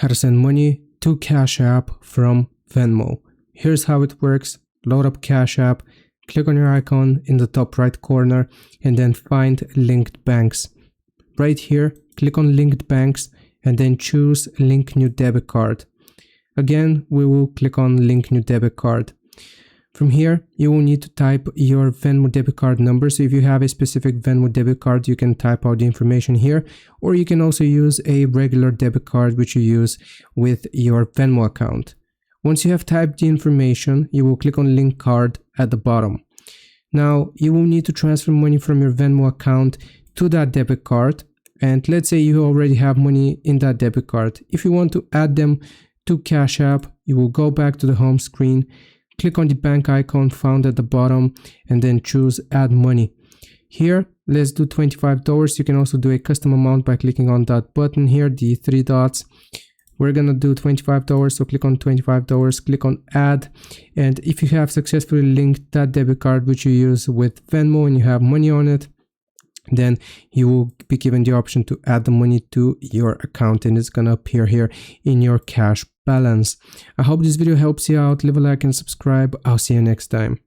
how to send money to Cash App from Venmo. Here's how it works. Load up Cash App, click on your icon in the top right corner, and then find linked banks. Right here, click on linked banks and then choose link new debit card. Again, we will click on link new debit card. From here, you will need to type your Venmo debit card number. So if you have a specific Venmo debit card, you can type out the information here, or you can also use a regular debit card which you use with your Venmo account. Once you have typed the information, you will click on link card at the bottom. Now, you will need to transfer money from your Venmo account to that debit card. And let's say you already have money in that debit card. If you want to add them to Cash App, you will go back to the home screen, click on the bank icon found at the bottom, and then choose add money. Here, let's do $25. You can also do a custom amount by clicking on that button here, the three dots. We're gonna do $25, so click on $25, click on add. And if you have successfully linked that debit card which you use with Venmo and you have money on it, then you will be given the option to add the money to your account, and it's gonna appear here in your cash balance. I hope this video helps you out. Leave a like and subscribe. I'll see you next time.